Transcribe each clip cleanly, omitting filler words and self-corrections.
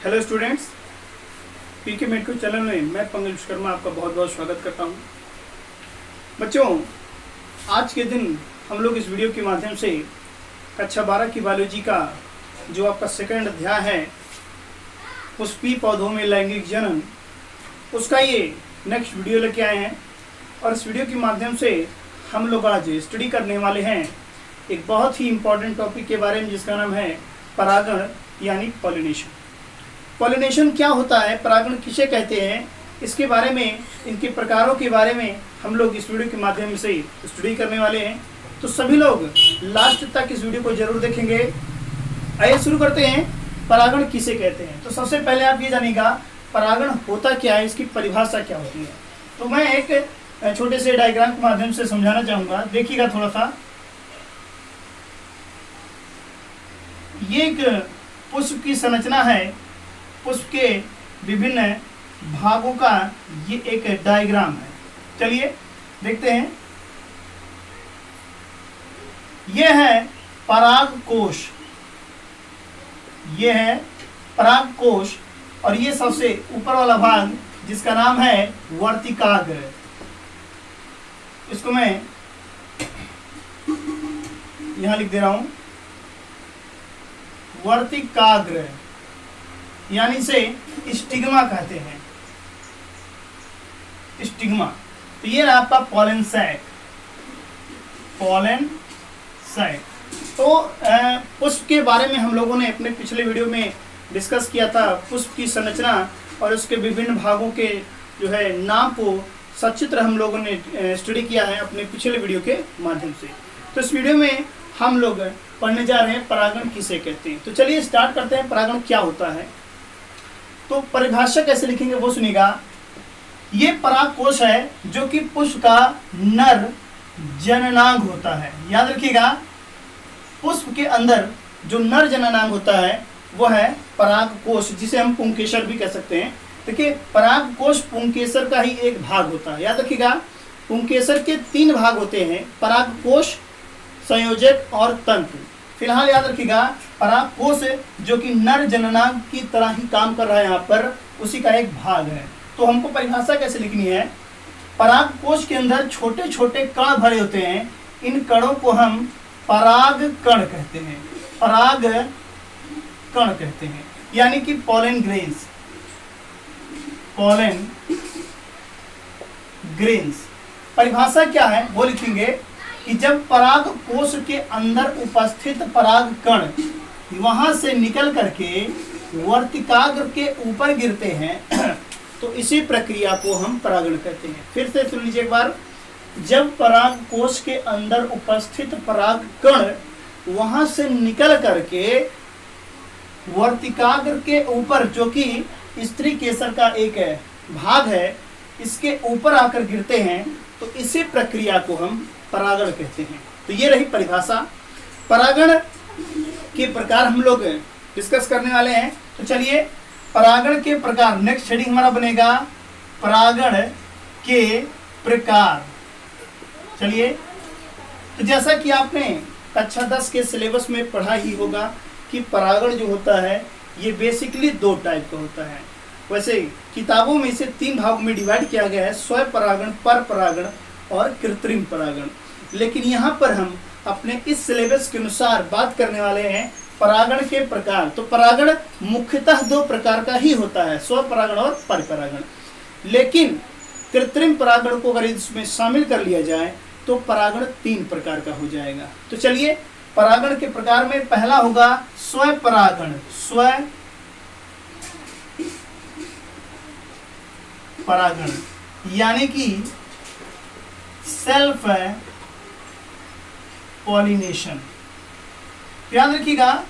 Hello students, पीके medico channel में मैं पंकज विश्वकर्मा आपका बहुत बहुत स्वागत करता हूं। बच्चों, आज के दिन हम लोग इस वीडियो के माध्यम से कक्षा 12 की बायोलॉजी का जो आपका सेकंड अध्याय है पुष्पीय पौधों में लैंगिक जनन, उसका ये नेक्स्ट वीडियो लेके आए हैं। और इस वीडियो के माध्यम से हम लोग आज स्टडी करने वाले हैं एक बहुत ही इम्पॉर्टेंट टॉपिक के बारे में, जिसका नाम है परागण यानी पॉलिनेशन। पॉलिनेशन क्या होता है, परागण किसे कहते हैं, इसके बारे में, इनके प्रकारों के बारे में हम लोग इस वीडियो के माध्यम से स्टडी करने वाले हैं। तो सभी लोग लास्ट तक इस वीडियो को जरूर देखेंगे। आइए शुरू करते हैं, परागण किसे कहते हैं। तो सबसे पहले आप ये जानिएगा परागण होता क्या है, इसकी परिभाषा क्या होती है। तो मैं एक छोटे से डायग्राम के माध्यम से समझाना चाहूँगा, देखिएगा थोड़ा सा। ये एक पुष्प की संरचना है, पुष्प के विभिन्न भागों का ये एक डायग्राम है। चलिए देखते हैं। यह है परागकोश, यह है परागकोश, और ये सबसे ऊपर वाला भाग जिसका नाम है वर्तिकाग्र। इसको मैं यहां लिख दे रहा हूं, वर्तिकाग्र, यानी से स्टिग्मा कहते हैं, स्टिग्मा। तो ये रहा आपका पॉलन सैक, पॉलन सैक। तो पुष्प के बारे में हम लोगों ने अपने पिछले वीडियो में डिस्कस किया था, पुष्प की संरचना और उसके विभिन्न भागों के जो है नाम को सचित्र हम लोगों ने स्टडी किया है अपने पिछले वीडियो के माध्यम से। तो इस वीडियो में हम लोग पढ़ने जा रहे हैं परागण किसे कहते हैं। तो चलिए स्टार्ट करते हैं, परागण क्या होता है। तो परिभाषा कैसे लिखेंगे वो सुनिएगा। ये परागकोश है जो कि पुष्प का नर जननांग होता है। याद रखिएगा, पुष्प के अंदर जो नर जननांग होता है वो है परागकोश, जिसे हम पुंकेसर भी कह सकते हैं। देखिए, परागकोश पुंकेसर का ही एक भाग होता है। याद रखिएगा, पुंकेसर के 3 भाग होते हैं, परागकोश, संयोजक और तंतु। फिलहाल याद रखिएगा, परागकोश जो कि नर जननांग की तरह ही काम कर रहा है यहाँ पर, उसी का एक भाग है। तो हमको परिभाषा कैसे लिखनी है। परागकोश के अंदर छोटे छोटे कण भरे होते हैं, इन कणों को हम परागकण कहते हैं, परागकण कहते हैं, यानी कि पॉलन ग्रेन्स, पॉलन ग्रेन्स। परिभाषा क्या है वो लिखेंगे कि जब परागकोश के अंदर उपस्थित परागकण वहां से निकल करके वर्तिकाग्र के ऊपर गिरते हैं तो इसी प्रक्रिया को हम परागण कहते हैं। फिर से सुन लीजिए एक बार। जब परागकोश के अंदर उपस्थित परागकण वहां से निकल करके वर्तिकाग्र के ऊपर, जो कि स्त्री केसर का एक भाग है, इसके ऊपर आकर गिरते हैं, तो इसी प्रक्रिया को हम परागण कहते हैं। तो ये रही परिभाषा। परागण के प्रकार हम लोग डिस्कस करने वाले हैं। तो चलिए, परागण के प्रकार, नेक्स्ट हेडिंग हमारा बनेगा परागण के प्रकार। चलिए, तो जैसा कि आपने कक्षा 10 के सिलेबस में पढ़ा ही होगा कि परागण जो होता है ये बेसिकली 2 टाइप का होता है। वैसे किताबों में इसे 3 भागों में डिवाइड किया गया है, स्वयं परागण, पर परागण और कृत्रिम परागण। लेकिन यहाँ पर हम अपने इस सिलेबस के अनुसार बात करने वाले हैं परागण के प्रकार। तो परागण मुख्यतः 2 प्रकार का ही होता है, स्व परागण और पर परागण। लेकिन कृत्रिम परागण को अगर इसमें शामिल कर लिया जाए तो परागण 3 प्रकार का हो जाएगा। तो चलिए, परागण के प्रकार में पहला होगा स्व परागण, स्व परागण, यानी कि सेल्फ पॉलिनेशन। याद रखिएगा,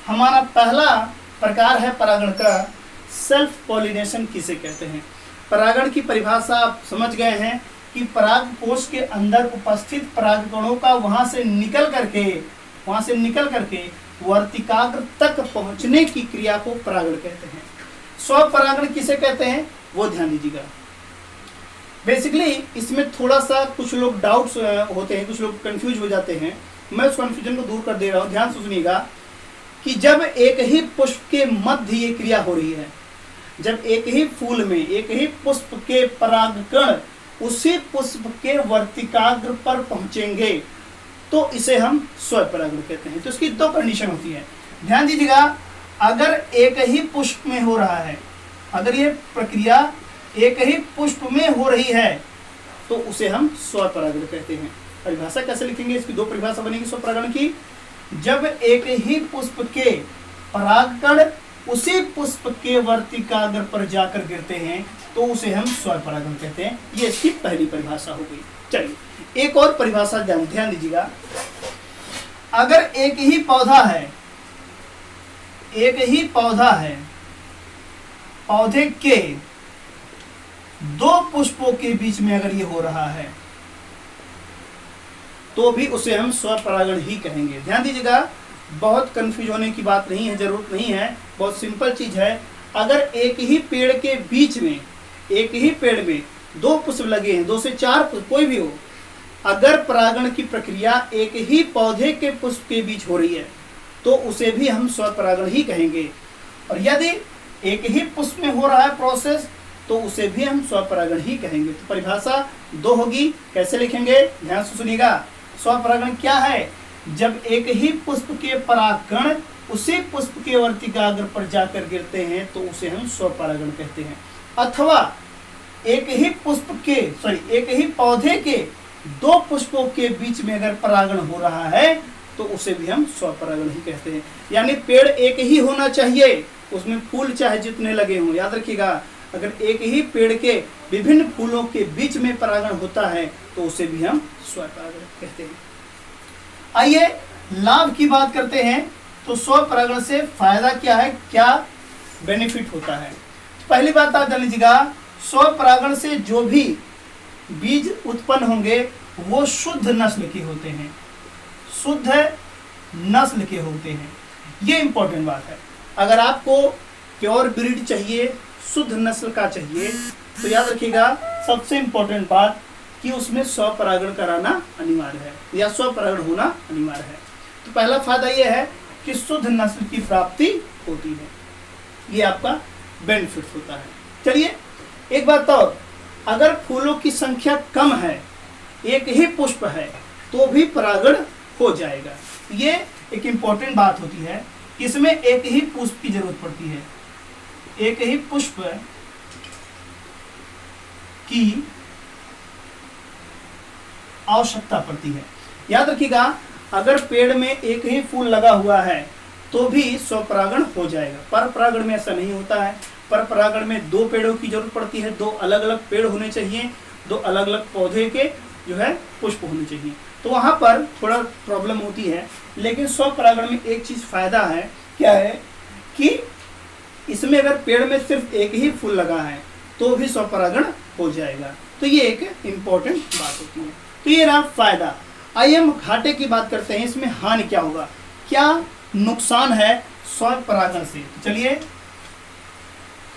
हमारा पहला प्रकार है परागण का सेल्फ पॉलिनेशन किसे कहते हैं। परागण की परिभाषा आप समझ गए हैं कि परागकोश के अंदर उपस्थित परागकणों का वहां से निकल करके वर्तिकाग्र तक पहुंचने की क्रिया को परागण कहते हैं। स्वपरागण किसे कहते हैं वो ध्यान दीजिएगा। बेसिकली इसमें थोड़ा सा कुछ लोग डाउट्स होते हैं, कुछ लोग कंफ्यूज हो जाते हैं। मैं उस कन्फ्यूजन को दूर कर दे रहा हूँ, ध्यान से सुनिएगा कि जब एक ही पुष्प के मध्य ये क्रिया हो रही है, जब एक ही फूल में एक ही पुष्प के परागकण उसी पुष्प के वर्तिकाग्र पर पहुंचेंगे तो इसे हम स्वपरागण कहते हैं। तो इसकी दो कंडीशन होती है, ध्यान दीजिएगा। अगर एक ही पुष्प में हो रहा है, अगर ये प्रक्रिया एक ही पुष्प में हो रही है तो उसे हम स्वपरागण कहते हैं। परिभाषा कैसे लिखेंगे, इसकी दो परिभाषा बनेगी स्वपरागण की। जब एक ही पुष्प के परागकण उसी पुष्प के वर्तिकाग्र पर जाकर गिरते हैं तो उसे हम स्वपरागण कहते हैं। ये इसकी पहली परिभाषा हो गई। चलिए एक और परिभाषा ध्यान दीजिएगा। अगर एक ही पौधा है, एक ही पौधा है, पौधे के दो पुष्पों के बीच में अगर ये हो रहा है तो भी उसे हम स्वपरागण ही कहेंगे। ध्यान दीजिएगा, बहुत कंफ्यूज होने की बात नहीं है, जरूरत नहीं है, बहुत सिंपल चीज है। अगर एक ही पेड़ के बीच में, एक ही पेड़ में दो पुष्प लगे हैं, 2 से 4 पुष्प कोई भी हो, अगर परागण की प्रक्रिया एक ही पौधे के पुष्प के बीच हो रही है तो उसे भी हम स्वपरागण ही कहेंगे। और यदि एक ही पुष्प में हो रहा है प्रोसेस तो उसे भी हम स्वपरागण ही कहेंगे। तो परिभाषा दो होगी, कैसे लिखेंगे ध्यान से सुनिएगा। स्वपरागण क्या है, जब एक ही पुष्प के परागकण उसी पुष्प के वर्तिकाग्र पर जाकर गिरते हैं तो उसे हम स्वपरागण कहते हैं। अथवा एक ही पुष्प के एक ही पौधे के दो पुष्पों के बीच में अगर परागण हो रहा है तो उसे भी हम स्वपरागण ही कहते हैं। यानी पेड़ एक ही होना चाहिए, उसमें फूल चाहे जितने लगे हों। याद रखिएगा, अगर एक ही पेड़ के विभिन्न फूलों के बीच में परागण होता है तो उसे भी हम स्वपरागण कहते हैं। आइए लाभ की बात करते हैं। तो स्वपरागण से फायदा क्या है, क्या बेनिफिट होता है। पहली बात आप जान लीजिएगा, स्वपरागण से जो भी बीज उत्पन्न होंगे वो शुद्ध नस्ल के होते हैं, शुद्ध नस्ल के होते हैं। ये इंपॉर्टेंट बात है। अगर आपको प्योर ब्रीड चाहिए, शुद्ध नस्ल का चाहिए, तो याद रखिएगा सबसे इंपॉर्टेंट बात कि उसमें स्वपरागण कराना अनिवार्य है या स्वपरागण होना अनिवार्य है। तो पहला फायदा यह है कि शुद्ध नस्ल की प्राप्ति होती है, ये आपका बेनिफिट होता है। चलिए एक बात और, अगर फूलों की संख्या कम है, एक ही पुष्प है, तो भी परागण हो जाएगा। ये एक इंपॉर्टेंट बात होती है, इसमें एक ही पुष्प की जरूरत पड़ती है, एक ही पुष्प की आवश्यकता पड़ती है। याद रखिएगा, अगर पेड़ में एक ही फूल लगा हुआ है तो भी स्वपरागण हो जाएगा। पर परागण में ऐसा नहीं होता है। पर परागण में दो पेड़ों की जरूरत पड़ती है, दो अलग अलग पेड़ होने चाहिए, दो अलग अलग पौधे के जो है पुष्प होने चाहिए। तो वहां पर थोड़ा प्रॉब्लम होती है। लेकिन स्वपरागण में एक चीज फायदा है, क्या है कि इसमें अगर पेड़ में सिर्फ एक ही फूल लगा है तो भी स्वपरागण हो जाएगा। तो ये एक इम्पोर्टेंट बात होती है। तो ये रहा फायदा। आइए हम घाटे की बात करते हैं, इसमें हानि क्या होगा, क्या नुकसान है स्वपरागण से। चलिए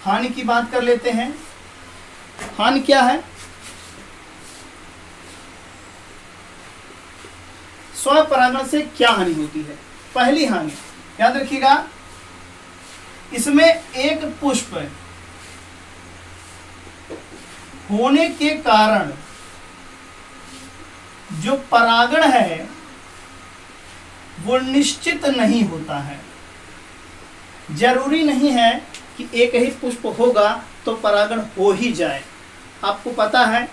हानि की बात कर लेते हैं। हानि क्या है, स्वपरागण से क्या हानि होती है। पहली हानि याद रखिएगा, इसमें एक पुष्प होने के कारण जो परागण है वो निश्चित नहीं होता है। जरूरी नहीं है कि एक ही पुष्प होगा तो परागण हो ही जाए। आपको पता है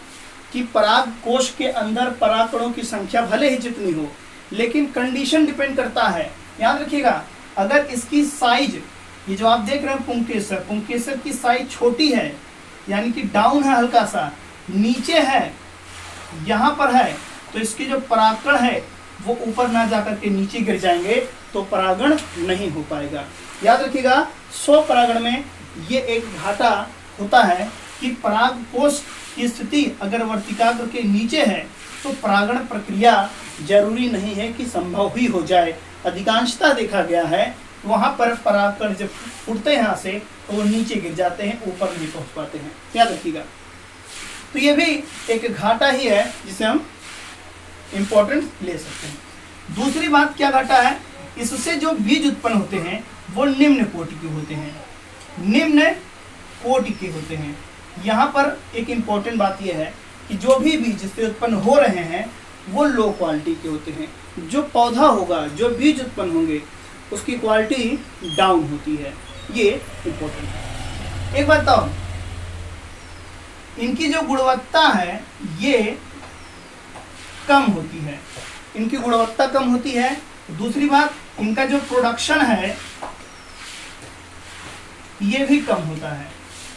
कि पराग कोश के अंदर परागकणों की संख्या भले ही जितनी हो, लेकिन कंडीशन डिपेंड करता है। याद रखिएगा, अगर इसकी साइज, ये जो आप देख रहे हैं पुंकेसर, पुंकेसर की साइज छोटी है, यानी कि डाउन है, हल्का सा नीचे है, यहाँ पर है, तो इसके जो परागकण है वो ऊपर ना जाकर के नीचे गिर जाएंगे तो परागण नहीं हो पाएगा। याद रखिएगा, स्वपरागण में ये एक घाटा होता है कि पराग कोश की स्थिति अगर वर्तिकाग्र के नीचे है तो परागण प्रक्रिया जरूरी नहीं है कि संभव ही हो जाए। अधिकांशतः देखा गया है वहां पर परागकण जब उड़ते हैं यहाँ से तो वो नीचे गिर जाते हैं, ऊपर नहीं पहुंच पाते हैं। याद रखिएगा, तो ये भी एक घाटा ही है जिसे हम इम्पोर्टेंट ले सकते हैं। दूसरी बात क्या घाटा है, इससे जो बीज उत्पन्न होते हैं वो निम्न कोटि के होते हैं, निम्न कोटि के होते हैं। यहाँ पर एक इम्पोर्टेंट बात यह है कि जो भी बीज इससे उत्पन्न हो रहे हैं वो लो क्वालिटी के होते हैं। जो पौधा होगा, जो बीज उत्पन्न होंगे, उसकी क्वालिटी डाउन होती है। ये इम्पोर्टेंट है। एक बात बताओ, इनकी जो गुणवत्ता है ये कम होती है, इनकी गुणवत्ता कम होती है। दूसरी बात, इनका जो प्रोडक्शन है ये भी कम होता है।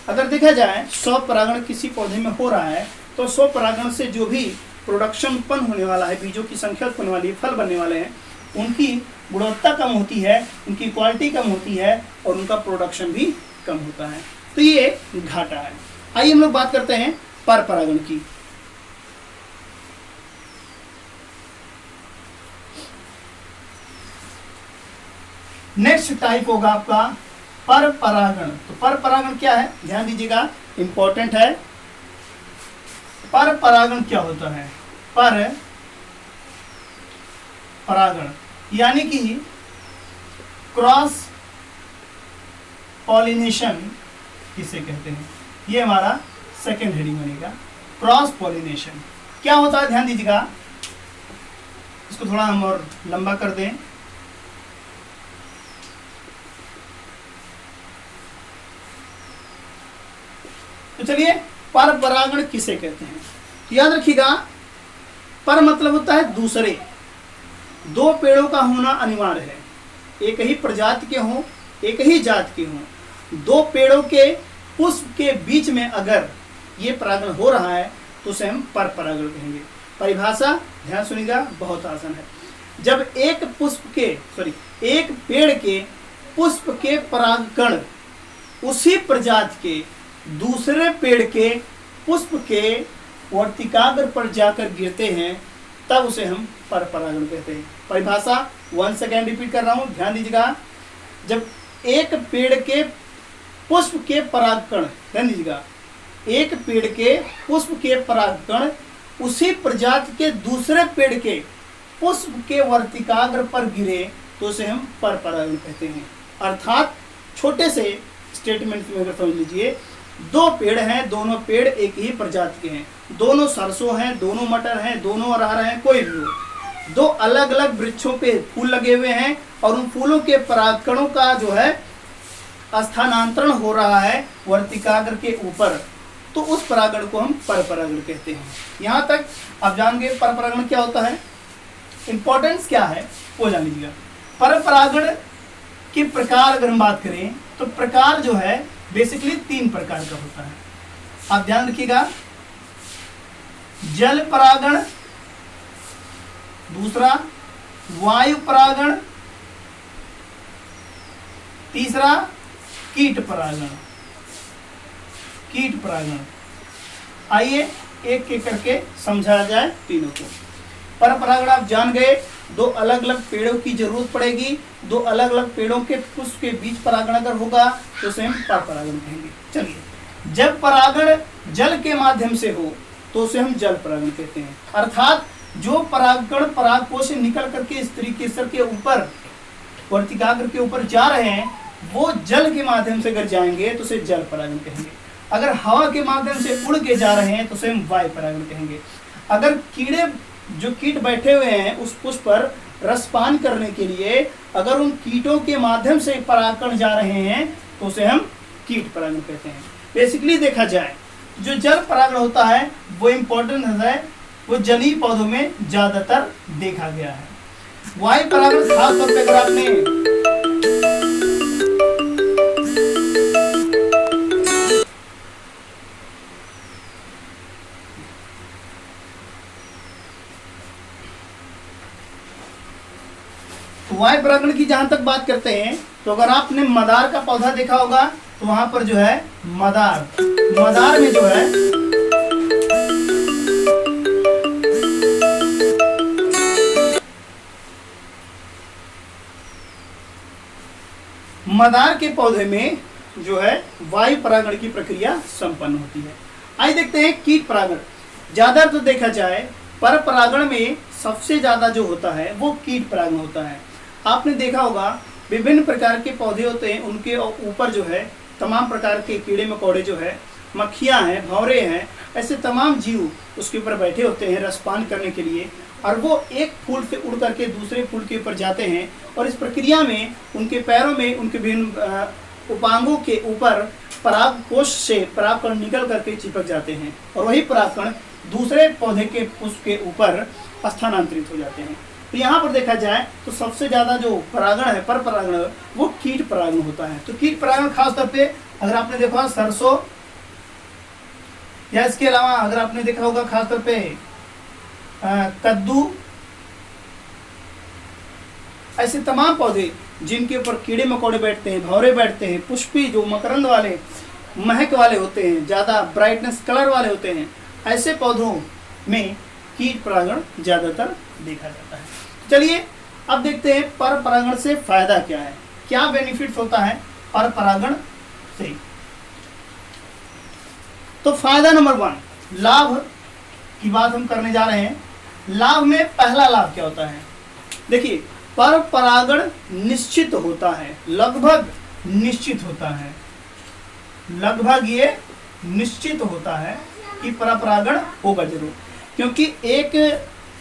अगर देखा जाए 100 परागण किसी पौधे में हो रहा है तो 100 परागण से जो भी प्रोडक्शन उत्पन्न होने वाला है, बीजों की संख्या उत्पन्न वाली है, फल बनने वाले हैं, उनकी गुणवत्ता कम होती है, उनकी क्वालिटी कम होती है और उनका प्रोडक्शन भी कम होता है। तो ये घाटा है। आइए हम लोग बात करते हैं पर परागण की। नेक्स्ट टाइप होगा आपका पर परागण। तो पर परागण क्या है, ध्यान दीजिएगा, इंपॉर्टेंट है। पर परागण क्या होता है? पर परागण यानी कि क्रॉस पॉलिनेशन किसे कहते हैं, ये हमारा सेकेंड हेडिंग बनेगा। क्रॉस पॉलिनेशन क्या होता है, ध्यान दीजिएगा। इसको थोड़ा हम और लंबा कर दें। तो चलिए, पर परागण किसे कहते हैं? याद रखिएगा, पर मतलब होता है दूसरे। दो पेड़ों का होना अनिवार्य है, एक ही प्रजाति के हों, एक ही जात के हों। दो पेड़ों के पुष्प के बीच में अगर ये परागण हो रहा है तो उसे हम पर परागण कहेंगे। परिभाषा ध्यान सुनिएगा, बहुत आसान है। जब एक पेड़ के पुष्प के परागकण उसी प्रजाति के दूसरे पेड़ के पुष्प के वर्तिकाग्र पर जाकर गिरते हैं तब उसे हम पर परागण कहते हैं। परिभाषा वन सेकेंड रिपीट कर रहा हूं, ध्यान दीजिएगा। जब एक पेड़ के पुष्प के परागकण, ध्यान दीजिएगा, एक पेड़ के पुष्प के परागकण उसी प्रजाति के दूसरे पेड़ के पुष्प के वर्तिकाग्र पर गिरे तो उसे हम पर परागण कहते हैं। अर्थात छोटे से स्टेटमेंट में अगर समझ लीजिए, दो पेड़ हैं, दोनों पेड़ एक ही प्रजाति के हैं, दोनों सरसों हैं, दोनों मटर हैं, दोनों अरहर हैं, कोई भी हो, दो अलग अलग वृक्षों पे फूल लगे हुए हैं और उन फूलों के परागकणों का जो है स्थानांतरण हो रहा है वर्तिकाग्र के ऊपर, तो उस परागण को हम पर परागण कहते हैं। यहाँ तक आप जान गए पर परागण क्या होता है, इंपॉर्टेंस क्या है वो जान लीजिएगा। पर परागण के प्रकार अगर हम बात करें तो प्रकार जो है बेसिकली 3 प्रकार का होता है। आप ध्यान रखिएगा, जल परागण, दूसरा वायु परागण, तीसरा कीट परागण। कीट परागण आइए एक एक करके समझा जाए तीनों को। पर परागण आप जान गए, दो अलग अलग पेड़ों की जरूरत पड़ेगी, दो अलग अलग पेड़ों के पुष्प के बीच परागण अगर होगा तो उसे हम पर परागण कहेंगे। चलिए, जब परागण जल के माध्यम से हो तो उसे हम जल परागण कहते हैं। अर्थात जो परागकण परागकोश से निकल करके स्त्री केसर के ऊपर वर्तिकाग्र के ऊपर जा रहे हैं वो जल के माध्यम से अगर जाएंगे तो उसे जल परागण कहेंगे। अगर हवा के माध्यम से उड़ के जा रहे हैं तो उसे हम वायु परागण कहेंगे। अगर कीट बैठे हुए हैं उस पुष्प पर रसपान करने के लिए, अगर उन कीटों के माध्यम से परागकण जा रहे हैं तो उसे हम कीट परागण कहते हैं। बेसिकली देखा जाए, जो जल परागण होता है वो इम्पोर्टेंट है, वो जलीय पौधों में ज्यादातर देखा गया है। वायु परागण खासतौर पर अगर आपने वायु परागण की जहां तक बात करते हैं तो अगर आपने मदार का पौधा देखा होगा तो वहां पर जो है मदार में जो है मदार के पौधे में जो है वायु परागण की प्रक्रिया संपन्न होती है। आइए देखते हैं कीट परागण। ज्यादा तो देखा जाए पर परागण में सबसे ज्यादा जो होता है वो कीट परागण होता है। आपने देखा होगा विभिन्न प्रकार के पौधे होते हैं, उनके ऊपर जो है तमाम प्रकार के कीड़े मकोड़े जो है, मक्खियाँ हैं, भंवरे हैं, ऐसे तमाम जीव उसके ऊपर बैठे होते हैं रसपान करने के लिए, और वो एक फूल से उड़ करके दूसरे फूल के ऊपर जाते हैं, और इस प्रक्रिया में उनके पैरों में उनके विभिन्न उपांगों के ऊपर परागकोश से परागकण निकल करके चिपक जाते हैं, और वही परागकण दूसरे पौधे के पुष्प के ऊपर स्थानांतरित हो जाते हैं। तो यहाँ पर देखा जाए तो सबसे ज़्यादा जो परागण है, पर परागण, वो कीट परागण होता है। तो कीट परागण खासतौर पे अगर आपने देखा सरसों, या इसके अलावा अगर आपने देखा होगा खासतौर पे कद्दू, ऐसे तमाम पौधे जिनके ऊपर कीड़े मकोड़े बैठते हैं, भंवरे बैठते हैं, पुष्पी जो मकरंद वाले, महक वाले होते हैं, ज़्यादा ब्राइटनेस कलर वाले होते हैं, ऐसे पौधों में कीट परागण ज़्यादातर देखा जाता है। चलिए अब देखते हैं पर परागण से फायदा क्या है, क्या बेनिफिट होता है पर परागण से। तो फायदा नंबर 1, लाभ की बात हम करने जा रहे हैं। लाभ में पहला लाभ क्या होता है? देखिए, पर परागण निश्चित होता है, लगभग निश्चित होता है, लगभग ये निश्चित होता है कि पर परागण होगा जरूर, क्योंकि एक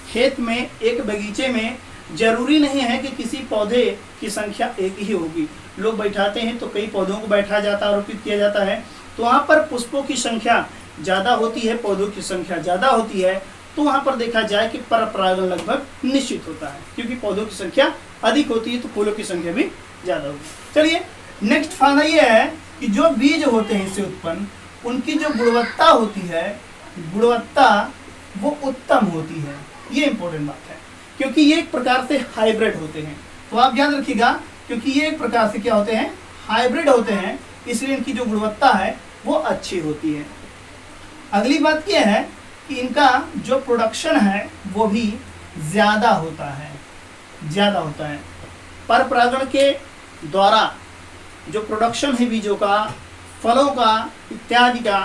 खेत में, एक बगीचे में जरूरी नहीं है कि किसी पौधे की संख्या एक ही होगी। लोग बैठाते हैं तो कई पौधों को बैठा जाता है, आरोपित किया जाता है, तो वहाँ पर पुष्पों की संख्या ज़्यादा होती है, पौधों की संख्या ज़्यादा होती है, तो वहाँ पर देखा जाए कि पर परागण लगभग निश्चित होता है, क्योंकि पौधों की संख्या अधिक होती है तो फूलों की संख्या भी ज़्यादा होगी। चलिए नेक्स्ट फायदा ये है कि जो बीज होते हैं इससे उत्पन्न, उनकी जो गुणवत्ता होती है, गुणवत्ता वो उत्तम होती है। ये इंपॉर्टेंट बात है, क्योंकि ये एक प्रकार से हाइब्रिड होते हैं। तो आप याद रखिएगा, क्योंकि ये एक प्रकार से क्या होते हैं, हाइब्रिड होते हैं, इसलिए इनकी जो गुणवत्ता है वो अच्छी होती है। अगली बात यह है कि इनका जो प्रोडक्शन है वो भी ज़्यादा होता है, ज़्यादा होता है। पर परागण के द्वारा जो प्रोडक्शन है बीजों का, फलों का, इत्यादि का,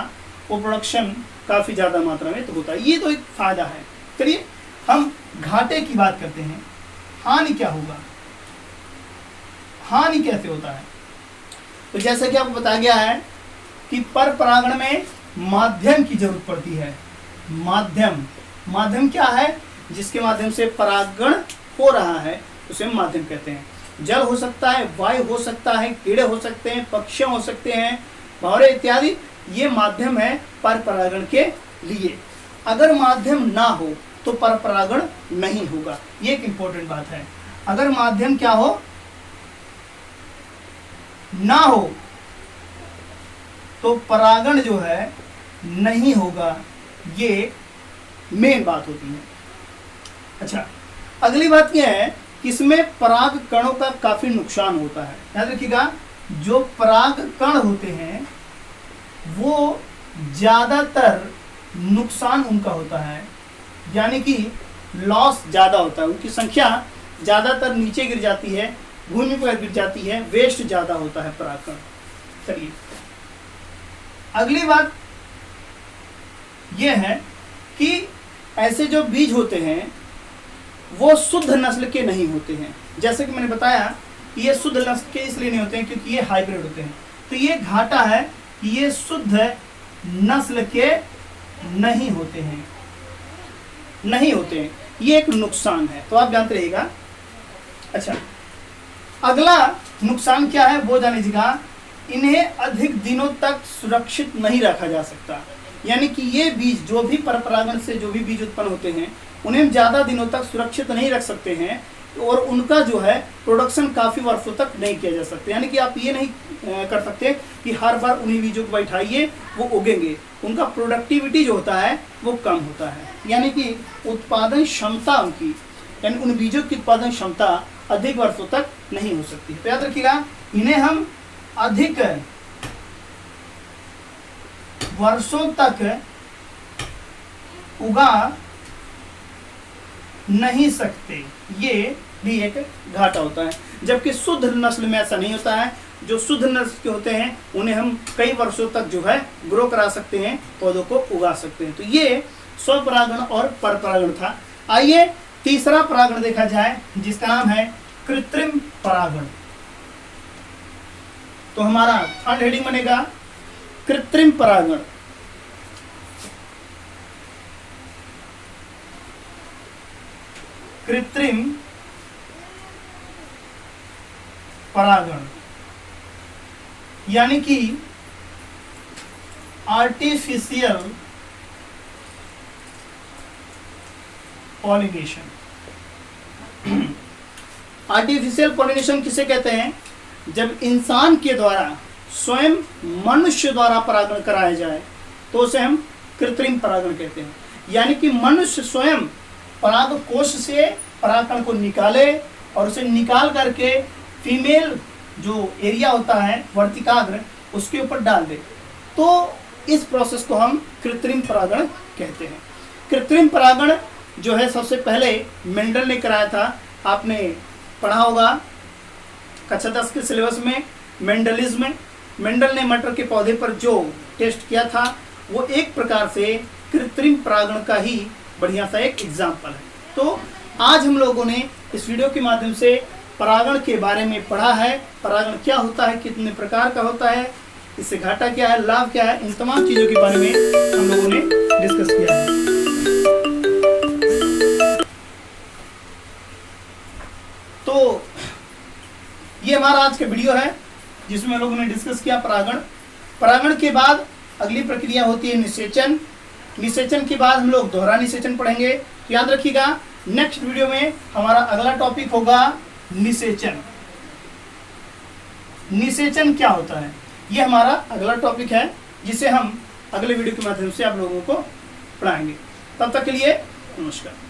वो प्रोडक्शन काफ़ी ज़्यादा मात्रा में तो होता है। ये तो एक फायदा है। चलिए हम घाटे की बात करते हैं, हानि क्या होगा, हानि कैसे होता है। तो जैसा कि आपको बताया गया है कि पर परागण में माध्यम की जरूरत पड़ती है। माध्यम, माध्यम क्या है, जिसके माध्यम से परागण हो रहा है उसे माध्यम कहते हैं। जल हो सकता है, वायु हो सकता है, कीड़े हो सकते हैं, पक्षी हो सकते हैं, भंवरे इत्यादि, ये माध्यम है पर परागण के लिए। अगर माध्यम ना हो तो पर परागण नहीं होगा, ये एक इंपॉर्टेंट बात है। अगर माध्यम क्या हो, ना हो, तो परागण जो है नहीं होगा, ये मेन बात होती है। अच्छा, अगली बात यह है कि इसमें पराग कणों का काफी नुकसान होता है। याद रखिएगा, जो पराग कण होते हैं वो ज्यादातर नुकसान उनका होता है, यानी कि लॉस ज़्यादा होता है, उनकी संख्या ज़्यादातर नीचे गिर जाती है, भूमि पर गिर जाती है, वेस्ट ज़्यादा होता है परागकण। चलिए अगली बात यह है कि ऐसे जो बीज होते हैं वो शुद्ध नस्ल के नहीं होते हैं। जैसे कि मैंने बताया कि ये शुद्ध नस्ल के इसलिए नहीं होते हैं क्योंकि ये हाइब्रिड होते हैं। तो ये घाटा है कि ये शुद्ध नस्ल के नहीं होते हैं, नहीं होते हैं, ये एक नुकसान है, तो आप जानते रहिएगा। अच्छा, अगला नुकसान क्या है वो जान लीजिएगा, इन्हें अधिक दिनों तक सुरक्षित नहीं रखा जा सकता। यानी कि ये बीज जो भी पर परागण से जो भी बीज उत्पन्न होते हैं उन्हें हम ज़्यादा दिनों तक सुरक्षित नहीं रख सकते हैं, और उनका जो है प्रोडक्शन काफ़ी वर्षों तक नहीं किया जा सकता। यानी कि आप ये नहीं कर सकते कि हर बार उन्हीं बीजों को बैठाइए वो उगेंगे, उनका प्रोडक्टिविटी जो होता है वो कम होता है। यानी कि उत्पादन क्षमता उनकी, यानी उन बीजों की उत्पादन क्षमता अधिक वर्षों तक नहीं हो सकती। तो याद रखिएगा, इन्हें हम अधिक वर्षों तक उगा नहीं सकते, ये भी एक घाटा होता है। जबकि शुद्ध नस्ल में ऐसा नहीं होता है। जो शुद्ध नस्ल के होते हैं उन्हें हम कई वर्षों तक जो है ग्रो करा सकते हैं, पौधों को उगा सकते हैं। तो ये स्वपरागण और परपरागण था। आइए तीसरा परागण देखा जाए जिसका नाम है कृत्रिम परागण। तो हमारा थर्ड हेडिंग बनेगा कृत्रिम परागण। कृत्रिम परागण यानी कि आर्टिफिशियल पॉलिनेशन। आर्टिफिशियल पॉलिनेशन किसे कहते हैं? जब इंसान के द्वारा स्वयं मनुष्य द्वारा परागण कराया जाए तो उसे हम कृत्रिम परागण कहते हैं। यानी कि मनुष्य स्वयं पराग कोश से परागकण को निकाले और उसे निकाल करके फीमेल जो एरिया होता है वर्तिकाग्र उसके ऊपर डाल दे, तो इस प्रोसेस को हम कृत्रिम परागण कहते हैं। कृत्रिम परागण जो है सबसे पहले मेंडल ने कराया था। आपने पढ़ा होगा कक्षा 10 के सिलेबस में मेंडलिज्म। मेंडल ने मटर के पौधे पर जो टेस्ट किया था वो एक प्रकार से कृत्रिम परागण का ही बढ़िया सा एक एग्जाम्पल है। तो आज हम लोगों ने इस वीडियो के माध्यम से परागण के बारे में पढ़ा है। परागण क्या होता है, कितने प्रकार का होता है, इससे घाटा क्या है, लाभ क्या है, इन तमाम चीज़ों के बारे में हम लोगों ने डिस्कस किया है। तो ये हमारा आज का वीडियो है जिसमें हम लोगों ने डिस्कस किया परागण। परागण के बाद अगली प्रक्रिया होती है निषेचन। निषेचन के बाद हम लोग दोहरा निषेचन पढ़ेंगे। तो याद रखिएगा नेक्स्ट वीडियो में हमारा अगला टॉपिक होगा निषेचन। निषेचन क्या होता है ये हमारा अगला टॉपिक है जिसे हम अगले वीडियो के माध्यम से आप लोगों को पढ़ाएंगे। तब तक के लिए नमस्कार।